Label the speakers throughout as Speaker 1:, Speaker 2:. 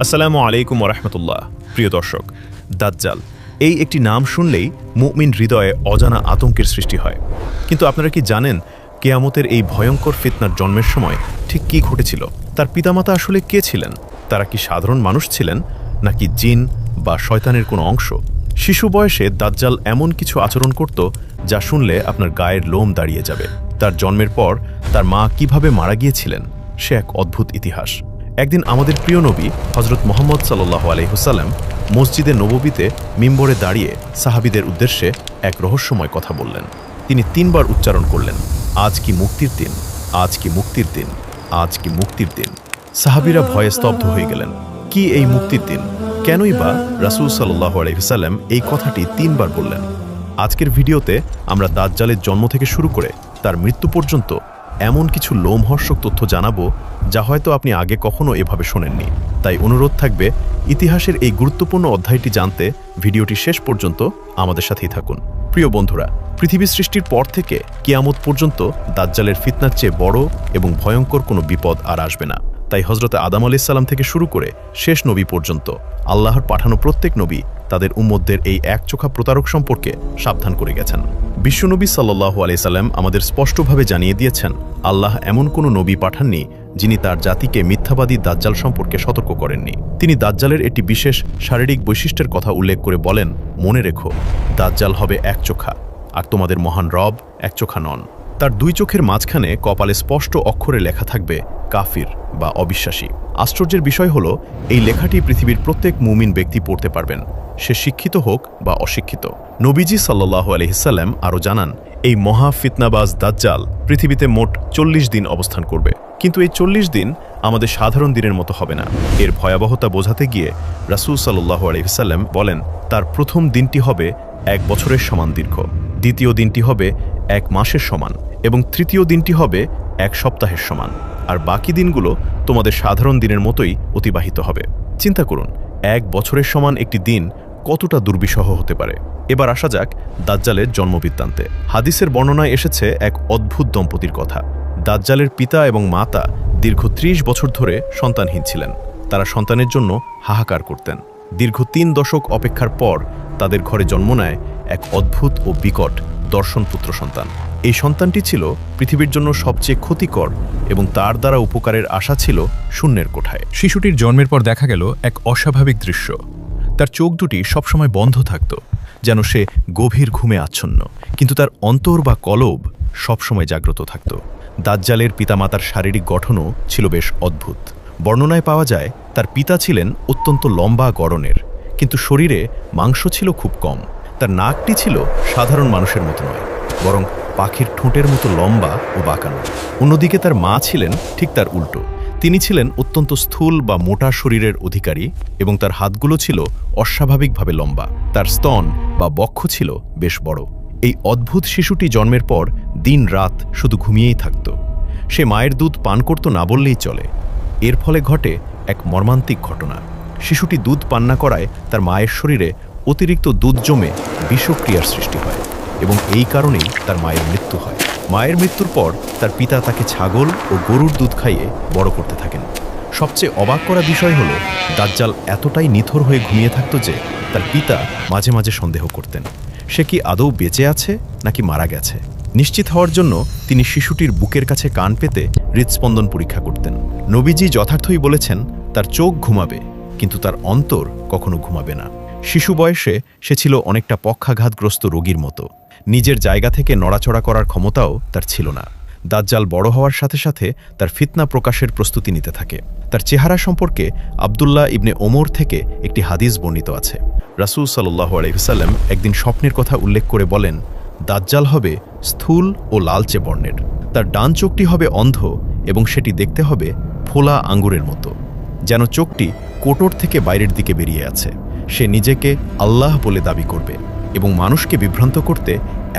Speaker 1: আসসালামু আলাইকুম ওরহমতুল্লাহ। প্রিয় দর্শক, দাজ্জাল এই একটি নাম শুনলেই মুমিন হৃদয়ে অজানা আতঙ্কের সৃষ্টি হয়। কিন্তু আপনারা কি জানেন কিয়ামতের এই ভয়ঙ্কর ফিতনার জন্মের সময় ঠিক কী ঘটেছিল? তার পিতামাতা আসলে কে ছিলেন? তারা কি সাধারণ মানুষ ছিলেন নাকি জিন বা শয়তানের কোনো অংশ? শিশু বয়সে দাজ্জাল এমন কিছু আচরণ করত যা শুনলে আপনার গায়ের লোম দাঁড়িয়ে যাবে। তার জন্মের পর তার মা কিভাবে মারা গিয়েছিলেন সে এক অদ্ভুত ইতিহাস। একদিন আমাদের প্রিয় নবী হজরত মুহাম্মদ সাল্লাল্লাহু আলাইহি ওয়াসাল্লাম মসজিদে নববীতে মিম্বরে দাঁড়িয়ে সাহাবীদের উদ্দেশ্যে এক রহস্যময় কথা বললেন। তিনি ৩ বার উচ্চারণ করলেন, আজ কি মুক্তির দিন, আজ কি মুক্তির দিন, আজ কি মুক্তির দিন। সাহাবীরা ভয়ে স্তব্ধ হয়ে গেলেন। কি এই মুক্তির দিন? কেনই বা রাসূল সাল্লাল্লাহু আলাইহি ওয়াসাল্লাম এই কথাটি ৩ বার বললেন? আজকের ভিডিওতে আমরা দাজ্জালের জন্ম থেকে শুরু করে তার মৃত্যু পর্যন্ত এমন কিছু লোমহর্ষক তথ্য জানাবো যা হয়তো আপনি আগে কখনো এভাবে শোনেননি। তাই অনুরোধ থাকবে ইতিহাসের এই গুরুত্বপূর্ণ অধ্যায়টি জানতে ভিডিওটি শেষ পর্যন্ত আমাদের সাথেই থাকুন। প্রিয় বন্ধুরা, পৃথিবী সৃষ্টির পর থেকে কিয়ামত পর্যন্ত দাজ্জালের ফিতনার চেয়ে বড় এবং ভয়ঙ্কর কোনো বিপদ আর আসবে না। তাই হজরত আদম আলাইহিস সালাম থেকে শুরু করে শেষ নবী পর্যন্ত আল্লাহর পাঠানো প্রত্যেক নবী তাদের উম্মতদের এই একচোখা প্রতারক সম্পর্কে সাবধান করে গেছেন। বিশ্বনবী সাল্লাল্লাহু আলাইহি সাল্লাম আমাদের স্পষ্টভাবে জানিয়ে দিয়েছেন, আল্লাহ এমন কোনো নবী পাঠাননি যিনি তার জাতিকে মিথ্যাবাদী দাজ্জাল সম্পর্কে সতর্ক করেননি। তিনি দাজ্জালের একটি বিশেষ শারীরিক বৈশিষ্ট্যের কথা উল্লেখ করে বলেন, মনে রেখো, দাজ্জাল হবে একচোখা, আর তোমাদের মহান রব একচোখা নন। তার 2 চোখের মাঝখানে কপালে স্পষ্ট অক্ষরে লেখা থাকবে কাফির বা অবিশ্বাসী। আশ্চর্যের বিষয় হল এই লেখাটি পৃথিবীর প্রত্যেক মুমিন ব্যক্তি পড়তে পারবেন, সে শিক্ষিত হোক বা অশিক্ষিত। নবীজি সাল্লাল্লাহু আলাইহি সাল্লাম আরও জানান, এই মহা ফিতনাবাজ দাজ্জাল পৃথিবীতে মোট 40 দিন অবস্থান করবে। কিন্তু এই 40 দিন আমাদের সাধারণ দিনের মতো হবে না। এর ভয়াবহতা বোঝাতে গিয়ে রাসূল সাল্লাল্লাহু আলাইহি সাল্লাম বলেন, তার প্রথম দিনটি হবে 1 বছরের সমান দীর্ঘ, দ্বিতীয় দিনটি হবে 1 মাসের সমান এবং তৃতীয় দিনটি হবে 1 সপ্তাহের সমান, আর বাকি দিনগুলো তোমাদের সাধারণ দিনের মতোই অতিবাহিত হবে। চিন্তা করুন, 1 বছরের সমান একটি দিন কতটা দুর্বিষহ হতে পারে। এবার আসা যাক দাজ্জালের জন্মবৃত্তান্তে। হাদিসের বর্ণনায় এসেছে এক অদ্ভুত দম্পতির কথা। দাজ্জালের পিতা এবং মাতা দীর্ঘ 30 বছর ধরে সন্তানহীন ছিলেন। তারা সন্তানের জন্য হাহাকার করতেন। দীর্ঘ 3 দশক অপেক্ষার পর তাদের ঘরে জন্ম নেয় এক অদ্ভুত ও বিকট দর্শনপুত্র সন্তান। এই সন্তানটি ছিল পৃথিবীর জন্য সবচেয়ে ক্ষতিকর এবং তার দ্বারা উপকারের আশা ছিল শূন্যের কোঠায়।
Speaker 2: শিশুটির জন্মের পর দেখা গেল এক অস্বাভাবিক দৃশ্য। তার চোখ দুটি সবসময় বন্ধ থাকত, যেন সে গভীর ঘুমে আচ্ছন্ন, কিন্তু তার অন্তর বা কলব সবসময় জাগ্রত থাকত। দাজ্জালের পিতামাতার শারীরিক গঠনও ছিল বেশ অদ্ভুত। বর্ণনায় পাওয়া যায় তার পিতা ছিলেন অত্যন্ত লম্বা গড়নের, কিন্তু শরীরে মাংস ছিল খুব কম। তার নাকটি ছিল সাধারণ মানুষের মতো নয়, বরং পাখির ঠোঁটের মতো লম্বা ও বাঁকানো। অন্যদিকে তার মা ছিলেন ঠিক তার উল্টো। তিনি ছিলেন অত্যন্ত স্থূল বা মোটা শরীরের অধিকারী এবং তার হাতগুলো ছিল অস্বাভাবিকভাবে লম্বা। তার স্তন বা বক্ষ ছিল বেশ বড়। এই অদ্ভুত শিশুটি জন্মের পর দিন রাত শুধু ঘুমিয়েই থাকত। সে মায়ের দুধ পান করত না বললেই চলে। এর ফলে ঘটে এক মর্মান্তিক ঘটনা। শিশুটি দুধ পান না করায় তার মায়ের শরীরে অতিরিক্ত দুধ জমে বিষক্রিয়ার সৃষ্টি হয় এবং এই কারণেই তার মায়ের মৃত্যু হয়। মায়ের মৃত্যুর পর তার পিতা তাকে ছাগল ও গরুর দুধ খাইয়ে বড় করতে থাকেন। সবচেয়ে অবাক করা বিষয় হলো দাজ্জাল এতটাই নিথর হয়ে ঘুমিয়ে থাকত যে তার পিতা মাঝে মাঝে সন্দেহ করতেন সে কি আদৌ বেঁচে আছে নাকি মারা গেছে। নিশ্চিত হওয়ার জন্য তিনি শিশুটির বুকের কাছে কান পেতে হৃদস্পন্দন পরীক্ষা করতেন। নবীজি যথার্থই বলেছেন, তার চোখ ঘুমাবে কিন্তু তার অন্তর কখনো ঘুমাবে না। শিশু বয়সে সে ছিল অনেকটা পক্ষাঘাতগ্রস্ত রোগীর মতো। নিজের জায়গা থেকে নড়াচড়া করার ক্ষমতাও তার ছিল না। দাজ্জাল বড় হওয়ার সাথে সাথে তার ফিতনা প্রকাশের প্রস্তুতি নিতে থাকে। তার চেহারা সম্পর্কে আব্দুল্লাহ ইবনে ওমর থেকে একটি হাদিস বর্ণিত আছে। রাসূল সাল্লাল্লাহু আলাইহি ওয়াসাল্লাম একদিন স্বপ্নের কথা উল্লেখ করে বলেন, দাজ্জাল হবে স্থূল ও লালচে বর্ণের। তার ডান চোখটি হবে অন্ধ এবং সেটি দেখতে হবে ফোলা আঙ্গুরের মতো, যেন চোখটি কোটর থেকে বাইরের দিকে বেরিয়ে আছে। সে নিজেকে আল্লাহ বলে দাবি করবে এবং মানুষকে বিভ্রান্ত করতে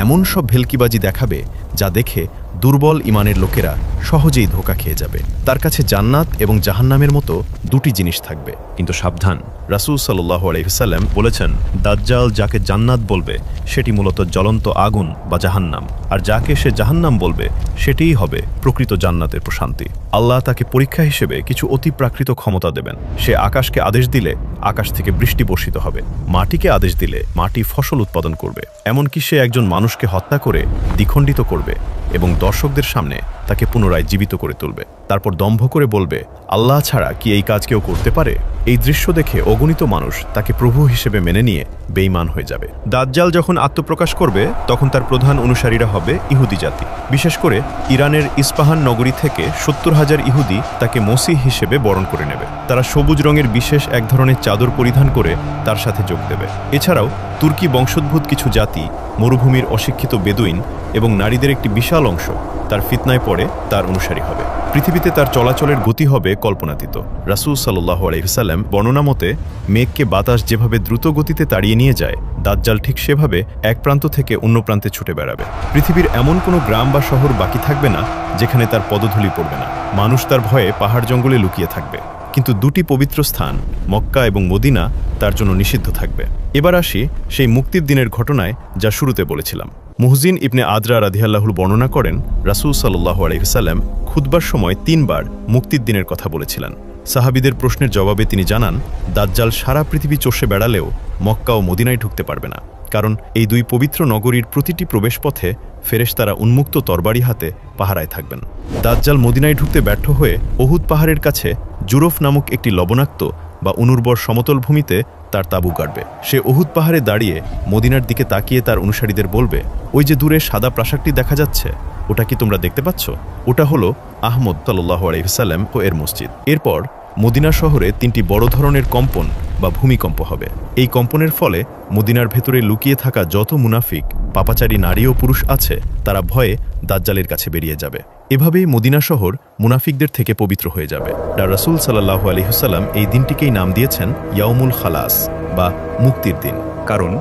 Speaker 2: এমন সব ভেলকিবাজি দেখাবে যা দেখে দুর্বল ইমানের লোকেরা সহজেই ধোঁকা খেয়ে যাবে। তার কাছে জান্নাত এবং জাহান্নামের মতো দুটি জিনিস থাকবে, কিন্তু সাবধান। রাসূল সাল্লাল্লাহু আলাইহি ওয়াসাল্লাম বলেছেন, দাজ্জাল যাকে জান্নাত বলবে সেটি মূলত জ্বলন্ত আগুন বা জাহান্নাম, আর যাকে সে জাহান্নাম বলবে সেটিই হবে প্রকৃত জান্নাতের প্রশান্তি। আল্লাহ তাকে পরীক্ষা হিসেবে কিছু অতিপ্রাকৃত ক্ষমতা দেবেন। সে আকাশকে আদেশ দিলে আকাশ থেকে বৃষ্টি বর্ষিত হবে, মাটিকে আদেশ দিলে মাটি ফসল উৎপাদন করবে, এমনকি সে একজন মানুষকে হত্যা করে দ্বিখণ্ডিত করবে এবং দর্শকদের সামনে তাকে পুনরায় জীবিত করে তুলবে। তারপর দম্ভ করে বলবে, আল্লাহ ছাড়া কি এই কাজ কেউ করতে পারে? এই দৃশ্য দেখে অগণিত মানুষ তাকে প্রভু হিসেবে মেনে নিয়ে বেঈমান হয়ে যাবে। দাজ্জাল যখন আত্মপ্রকাশ করবে তখন তার প্রধান অনুসারীরা হবে ইহুদি জাতি। বিশেষ করে ইরানের ইস্পাহান নগরী থেকে ৭০,০০০ ইহুদি তাকে মসিহ হিসেবে বরণ করে নেবে। তারা সবুজ রঙের বিশেষ এক ধরনের চাদর পরিধান করে তার সাথে যোগ দেবে। এছাড়াও তুর্কি বংশোদ্ভূত কিছু জাতি, মরুভূমির অশিক্ষিত বেদুইন এবং নারীদের একটি বিশাল অংশ তার ফিতনায় পড়ে তার অনুসারী হবে। পৃথিবীতে তার চলাচলের গতি হবে কল্পনাতীত। রাসূল সাল্লাল্লাহু আলাইহি ওয়াসাল্লাম বর্ণনা মতে, মেঘকে বাতাস যেভাবে দ্রুত গতিতে তাড়িয়ে নিয়ে যায়, দাজ্জাল ঠিক সেভাবে এক প্রান্ত থেকে অন্য প্রান্তে ছুটে বেড়াবে। পৃথিবীর এমন কোনো গ্রাম বা শহর বাকি থাকবে না যেখানে তার পদধূলি পড়বে না। মানুষ তার ভয়ে পাহাড় জঙ্গলে লুকিয়ে থাকবে, কিন্তু দুটি পবিত্র স্থান মক্কা এবং মদিনা তার জন্য নিষিদ্ধ থাকবে। এবার আসি সেই মুক্তির দিনের ঘটনায়, যা শুরুতে বলেছিলাম। মুহজিন ইবনে আদরা রাদিয়াল্লাহু বর্ণনা করেন, রাসূল সাল্লাল্লাহু আলাইহি ওয়াসাল্লাম খুতবার সময় ৩ বার মুক্তির দিনের কথা বলেছিলেন। সাহাবীদের প্রশ্নের জবাবে তিনি জানান, দাজ্জাল সারা পৃথিবী চষে বেড়ালেও মক্কা ও মদিনায় ঢুকতে পারবে না, কারণ এই দুই পবিত্র নগরীর প্রতিটি প্রবেশপথে ফেরেশতারা উন্মুক্ত তরবারি হাতে পাহারায় থাকবেন। দাজ্জাল মদিনায় ঢুকতে ব্যর্থ হয়ে উহুদ পাহাড়ের কাছে জুরফ নামক একটি লবণাক্ত বা অনুর্বর সমতল ভূমিতে তার তাঁবু গাড়বে। সে উহুদ পাহাড়ে দাঁড়িয়ে মদিনার দিকে তাকিয়ে তার অনুসারীদের বলবে, ওই যে দূরে সাদা প্রাসাদটি দেখা যাচ্ছে, ওটা কি তোমরা দেখতে পাচ্ছ? ওটা হলো আহমদ সাল্লাল্লাহু আলাইহি ওয়াসাল্লাম ও এর মসজিদ। এরপর মদিনা শহরে ৩টি বড় ধরনের কম্পন বা ভূমিকম্প হবে। এই কম্পনের ফলে মদিনার ভেতরে লুকিয়ে থাকা যত মুনাফিক, পাপাচারী নারী ও পুরুষ আছে, তারা ভয়ে দাজ্জালের কাছে বেরিয়ে যাবে। এভাবেই মদিনা শহর মুনাফিকদের থেকে পবিত্র হয়ে যাবে। রাসূল সাল্লাল্লাহু আলাইহি ওয়াসাল্লাম এই দিনটিকেই নাম দিয়েছেন ইয়াউমুল খালাস বা মুক্তির দিন, কারণ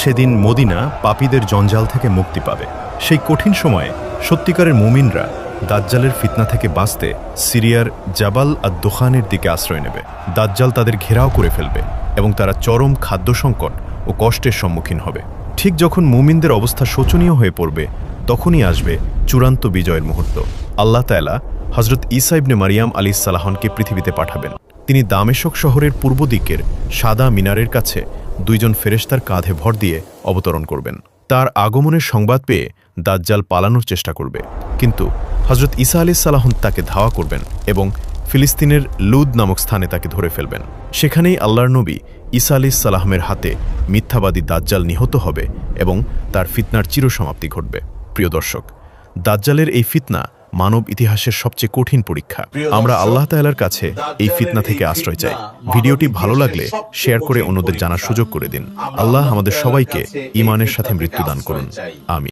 Speaker 2: সেদিন মদিনা পাপীদের জঞ্জাল থেকে মুক্তি পাবে। সেই কঠিন সময়ে সত্যিকারের মুমিনরা দাজ্জালের ফিতনা থেকে বাঁচতে সিরিয়ার জাবাল আদ-দোখানের দিকে আশ্রয় নেবে। দাজ্জাল তাদের ঘেরাও করে ফেলবে এবং তারা চরম খাদ্য সংকট ও কষ্টের সম্মুখীন হবে। ঠিক যখন মুমিনদের অবস্থা শোচনীয় হয়ে পড়বে, তখনই আসবে চূড়ান্ত বিজয়ের মুহূর্ত। আল্লাহ তাআলা হযরত ঈসা ইবনে মারিয়াম আলাইহিস সালামকে পৃথিবীতে পাঠাবেন। তিনি দামেশক শহরের পূর্ব দিকের সাদা মিনারের কাছে 2 জন ফেরেশতার কাঁধে ভর দিয়ে অবতরণ করবেন। তার আগমনের সংবাদ পেয়ে দাজ্জাল পালানোর চেষ্টা করবে, কিন্তু হযরত ঈসা আলাইহিস সালাম তাকে ধাওয়া করবেন এবং ফিলিস্তিনের লুদ নামক স্থানে তাকে ধরে ফেলবেন। সেখানেই আল্লাহর নবী ঈসা আলাইহিস সালামের হাতে মিথ্যাবাদী দাজ্জাল নিহত হবে এবং তার ফিতনার চিরসমাপ্তি ঘটবে। প্রিয় দর্শক, দাজ্জালের এই ফিতনা মানব ইতিহাসের সবচেয়ে কঠিন পরীক্ষা। আমরা আল্লাহ তাআলার কাছে এই ফিতনা থেকে আশ্রয় চাই। ভিডিওটি ভালো লাগলে শেয়ার করে অন্যদের জানার সুযোগ করে দিন। আল্লাহ আমাদের সবাইকে ঈমানের সাথে মৃত্যুদান করুন। আমিন।